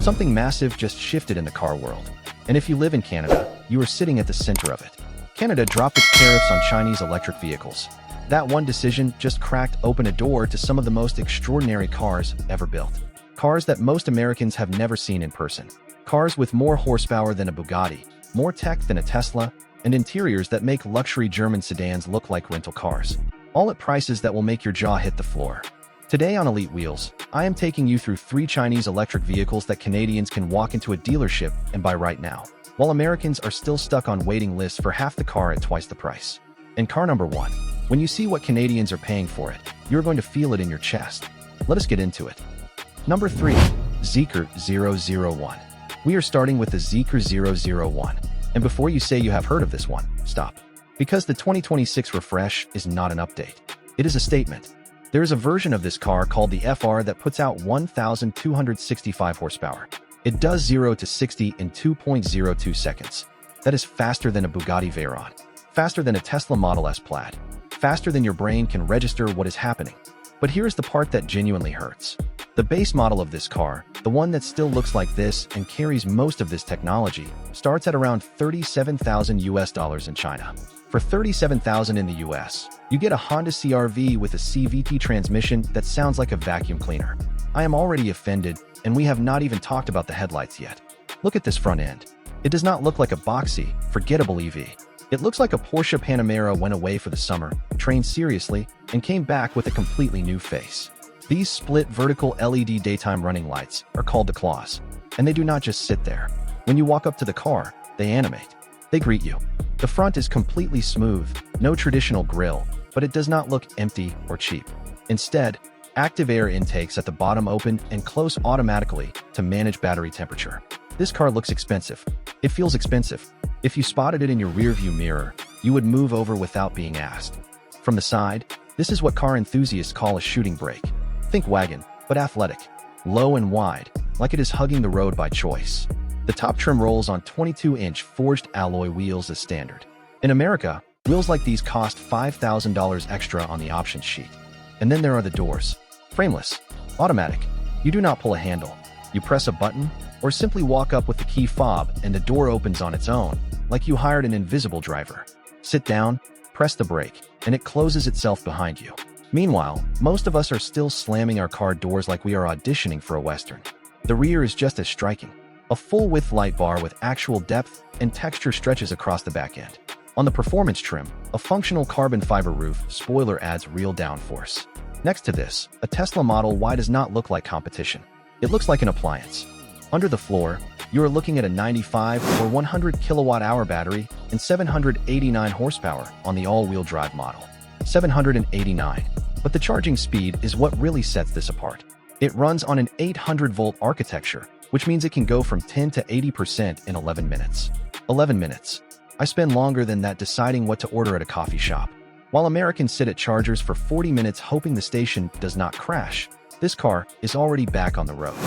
Something massive just shifted in the car world. And if you live in Canada, you are sitting at the center of it. Canada dropped its tariffs on Chinese electric vehicles. That one decision just cracked open a door to some of the most extraordinary cars ever built. Cars that most Americans have never seen in person. Cars with more horsepower than a Bugatti, more tech than a Tesla, and interiors that make luxury German sedans look like rental cars. All at prices that will make your jaw hit the floor. Today on Elite Wheels, I am taking you through 3 Chinese electric vehicles that Canadians can walk into a dealership and buy right now, while Americans are still stuck on waiting lists for half the car at twice the price. And car number 1. When you see what Canadians are paying for it, you're going to feel it in your chest. Let us get into it. Number 3. Zeekr 001. We are starting with the Zeekr 001. And before you say you have heard of this one, stop. Because the 2026 refresh is not an update. It is a statement. There is a version of this car called the FR that puts out 1,265 horsepower. It does 0 to 60 in 2.02 seconds. That is faster than a Bugatti Veyron, faster than a Tesla Model S Plaid, faster than your brain can register what is happening. But here's the part that genuinely hurts. The base model of this car, the one that still looks like this and carries most of this technology, starts at around $37,000 in China. For $37,000 in the US, you get a Honda CR-V with a CVT transmission that sounds like a vacuum cleaner. I am already offended, and we have not even talked about the headlights yet. Look at this front end. It does not look like a boxy, forgettable EV. It looks like a Porsche Panamera went away for the summer, trained seriously, and came back with a completely new face. These split vertical LED daytime running lights are called the claws, and they do not just sit there. When you walk up to the car, they animate. They greet you. The front is completely smooth, no traditional grille, but it does not look empty or cheap. Instead, active air intakes at the bottom open and close automatically to manage battery temperature. This car looks expensive. It feels expensive. If you spotted it in your rearview mirror, you would move over without being asked. From the side, this is what car enthusiasts call a shooting brake. Think wagon, but athletic, low and wide, like it is hugging the road by choice. The top trim rolls on 22-inch forged alloy wheels as standard. In America, wheels like these cost $5,000 extra on the options sheet. And then there are the doors. Frameless, automatic. You do not pull a handle. You press a button, or simply walk up with the key fob and the door opens on its own, like you hired an invisible driver. Sit down, press the brake, and it closes itself behind you. Meanwhile, most of us are still slamming our car doors like we are auditioning for a Western. The rear is just as striking. A full-width light bar with actual depth and texture stretches across the back end. On the performance trim, a functional carbon fiber roof spoiler adds real downforce. Next to this, a Tesla Model Y does not look like competition. It looks like an appliance. Under the floor, you are looking at a 95 or 100 kilowatt-hour battery and 789 horsepower on the all-wheel drive model. 789. But the charging speed is what really sets this apart. It runs on an 800-volt architecture, which means it can go from 10 to 80% in 11 minutes. 11 minutes. I spend longer than that deciding what to order at a coffee shop. While Americans sit at chargers for 40 minutes hoping the station does not crash, this car is already back on the road.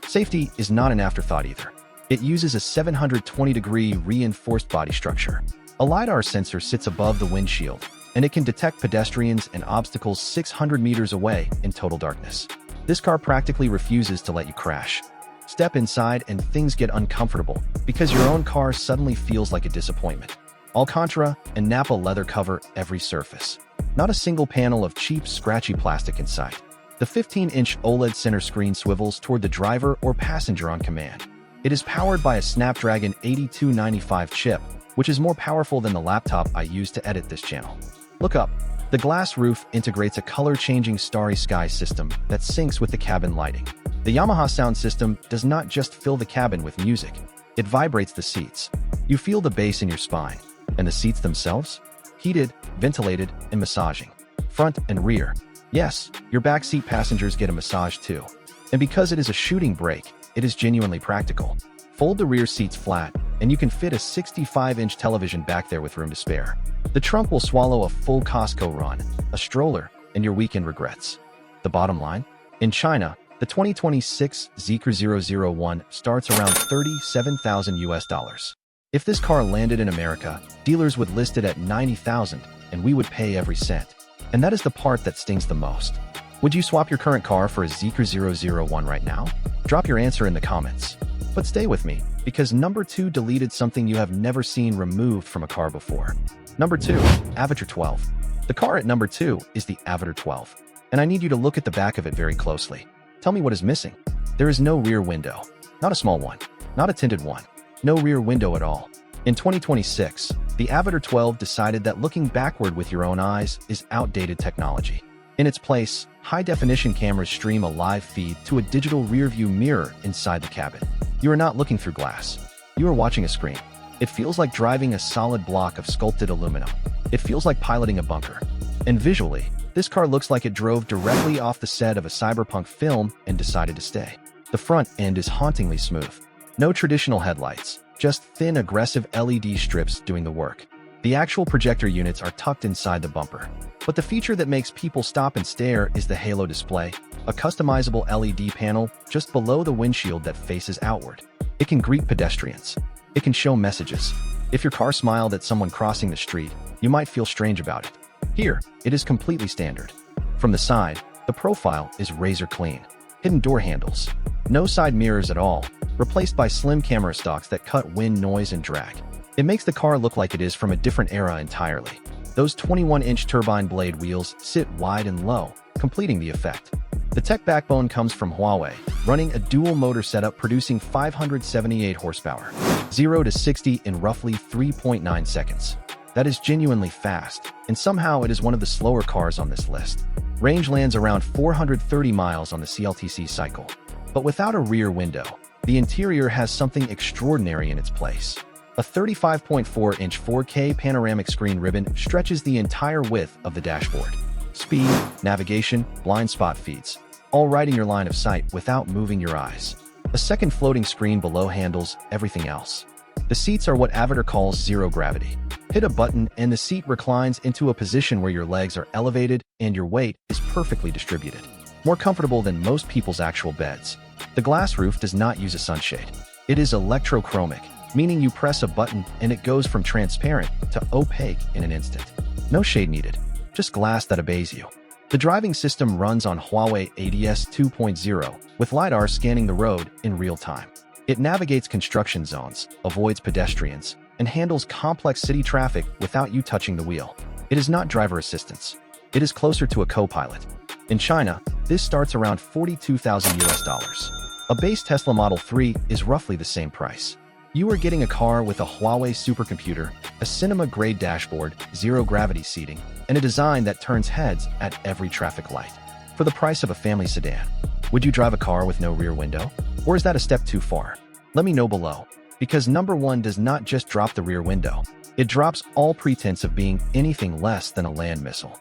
Safety is not an afterthought either. It uses a 720-degree reinforced body structure. A LiDAR sensor sits above the windshield, and it can detect pedestrians and obstacles 600 meters away in total darkness. This car practically refuses to let you crash. Step inside and things get uncomfortable because your own car suddenly feels like a disappointment. Alcantara and Napa leather cover every surface. Not a single panel of cheap, scratchy plastic in sight. The 15-inch OLED center screen swivels toward the driver or passenger on command. It is powered by a Snapdragon 8295 chip, which is more powerful than the laptop I use to edit this channel. Look up. The glass roof integrates a color-changing starry sky system that syncs with the cabin lighting. The Yamaha sound system does not just fill the cabin with music. It vibrates the seats. You feel the bass in your spine. And the seats themselves? Heated, ventilated, and massaging. Front and rear. Yes, your backseat passengers get a massage too. And because it is a shooting brake, it is genuinely practical. Fold the rear seats flat, and you can fit a 65-inch television back there with room to spare. The trunk will swallow a full Costco run, a stroller, and your weekend regrets. The bottom line? In China, the 2026 Zeekr 001 starts around $37,000. If this car landed in America, dealers would list it at $90,000, and we would pay every cent. And that is the part that stings the most. Would you swap your current car for a Zeekr 001 right now? Drop your answer in the comments. But stay with me, because number 2 deleted something you have never seen removed from a car before. Number 2, Avatr 12. The car at number 2 is the Avatr 12, and I need you to look at the back of it very closely. Tell me what is missing. There is no rear window. Not a small one. Not a tinted one. No rear window at all. In 2026, the Avatr 12 decided that looking backward with your own eyes is outdated technology. In its place, high-definition cameras stream a live feed to a digital rear-view mirror inside the cabin. You are not looking through glass. You are watching a screen. It feels like driving a solid block of sculpted aluminum. It feels like piloting a bunker. And visually, this car looks like it drove directly off the set of a cyberpunk film and decided to stay. The front end is hauntingly smooth. No traditional headlights, just thin, aggressive LED strips doing the work. The actual projector units are tucked inside the bumper. But the feature that makes people stop and stare is the halo display, a customizable LED panel just below the windshield that faces outward. It can greet pedestrians. It can show messages. If your car smiled at someone crossing the street, you might feel strange about it. Here, it is completely standard. From the side, the profile is razor clean. Hidden door handles. No side mirrors at all, replaced by slim camera stalks that cut wind, noise, and drag. It makes the car look like it is from a different era entirely. Those 21-inch turbine blade wheels sit wide and low, completing the effect. The tech backbone comes from Huawei, running a dual-motor setup producing 578 horsepower, 0 to 60 in roughly 3.9 seconds. That is genuinely fast, and somehow it is one of the slower cars on this list. Range lands around 430 miles on the CLTC cycle. But without a rear window, the interior has something extraordinary in its place. A 35.4-inch 4K panoramic screen ribbon stretches the entire width of the dashboard. Speed, navigation, blind spot feeds, all right in your line of sight without moving your eyes. A second floating screen below handles everything else. The seats are what Avatr calls zero gravity. Hit a button and the seat reclines into a position where your legs are elevated and your weight is perfectly distributed. More comfortable than most people's actual beds. The glass roof does not use a sunshade. It is electrochromic, meaning you press a button and it goes from transparent to opaque in an instant. No shade needed, just glass that obeys you. The driving system runs on Huawei ADS 2.0, with LiDAR scanning the road in real time. It navigates construction zones, avoids pedestrians, and handles complex city traffic without you touching the wheel. It is not driver assistance. It is closer to a co-pilot. In China, this starts around $42,000 US. A base Tesla Model 3 is roughly the same price. You are getting a car with a Huawei supercomputer, a cinema-grade dashboard, zero-gravity seating, and a design that turns heads at every traffic light. For the price of a family sedan, would you drive a car with no rear window? Or is that a step too far? Let me know below. Because number 1 does not just drop the rear window. It drops all pretense of being anything less than a land missile.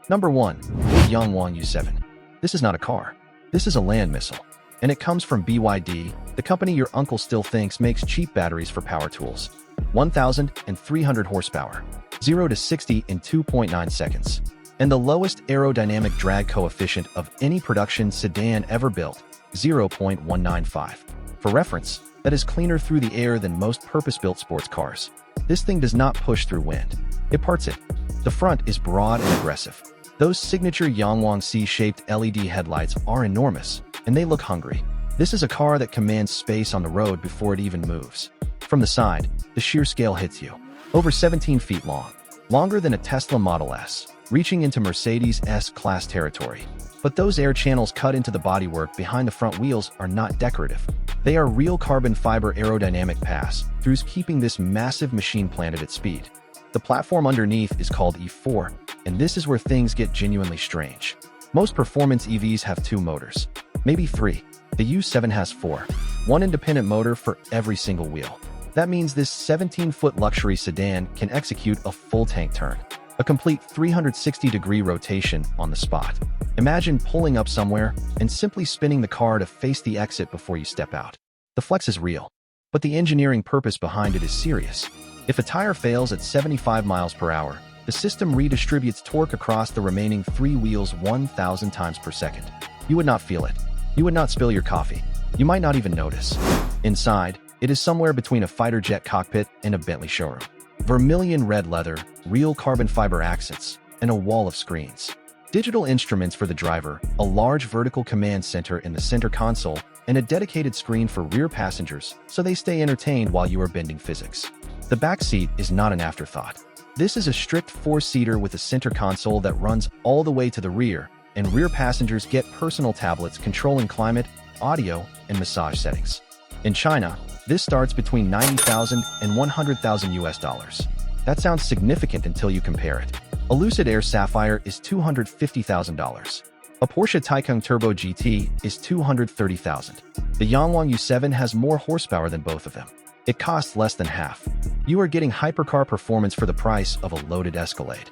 Number 1, BYD Yangwang U7. This is not a car. This is a land missile. And it comes from BYD, the company your uncle still thinks makes cheap batteries for power tools. 1,300 horsepower, 0 to 60 in 2.9 seconds. And the lowest aerodynamic drag coefficient of any production sedan ever built, 0.195. For reference, that is cleaner through the air than most purpose-built sports cars. This thing does not push through wind. It parts it. The front is broad and aggressive. Those signature Yangwang C-shaped LED headlights are enormous, and they look hungry. This is a car that commands space on the road before it even moves. From the side, the sheer scale hits you. Over 17 feet long. Longer than a Tesla Model S, reaching into Mercedes S-Class territory. But those air channels cut into the bodywork behind the front wheels are not decorative. They are real carbon fiber aerodynamic pass-throughs keeping this massive machine planted at speed. The platform underneath is called E4, and this is where things get genuinely strange. Most performance EVs have 2 motors, maybe 3. The U7 has 4, one independent motor for every single wheel. That means this 17-foot luxury sedan can execute a full tank turn, a complete 360-degree rotation on the spot. Imagine pulling up somewhere and simply spinning the car to face the exit before you step out. The flex is real, but the engineering purpose behind it is serious. If a tire fails at 75 miles per hour, the system redistributes torque across the remaining 3 wheels 1,000 times per second. You would not feel it. You would not spill your coffee. You might not even notice. Inside, it is somewhere between a fighter jet cockpit and a Bentley showroom. Vermilion red leather, real carbon fiber accents, and a wall of screens. Digital instruments for the driver, a large vertical command center in the center console, and a dedicated screen for rear passengers so they stay entertained while you are bending physics. The back seat is not an afterthought. This is a strict four-seater with a center console that runs all the way to the rear, and rear passengers get personal tablets controlling climate, audio, and massage settings. In China, this starts between $90,000 and $100,000 US. That sounds significant until you compare it. A Lucid Air Sapphire is $250,000. A Porsche Taycan Turbo GT is $230,000. The Yangwang U7 has more horsepower than both of them. It costs less than half. You are getting hypercar performance for the price of a loaded Escalade.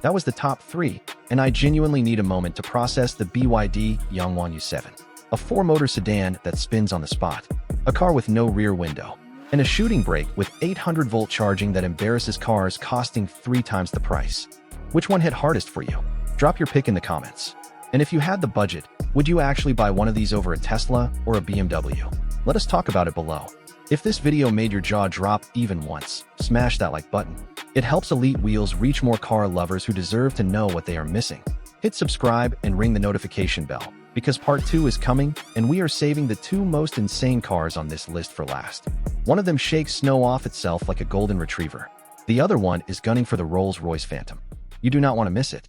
That was the top 3, and I genuinely need a moment to process the BYD Yangwang U7. A 4-motor sedan that spins on the spot, a car with no rear window, and a shooting brake with 800-volt charging that embarrasses cars costing 3 times the price. Which one hit hardest for you? Drop your pick in the comments. And if you had the budget, would you actually buy one of these over a Tesla or a BMW? Let us talk about it below. If this video made your jaw drop even once, smash that like button. It helps Elite Wheels reach more car lovers who deserve to know what they are missing. Hit subscribe and ring the notification bell, because part 2 is coming, and we are saving the 2 most insane cars on this list for last. One of them shakes snow off itself like a golden retriever. The other one is gunning for the Rolls-Royce Phantom. You do not want to miss it.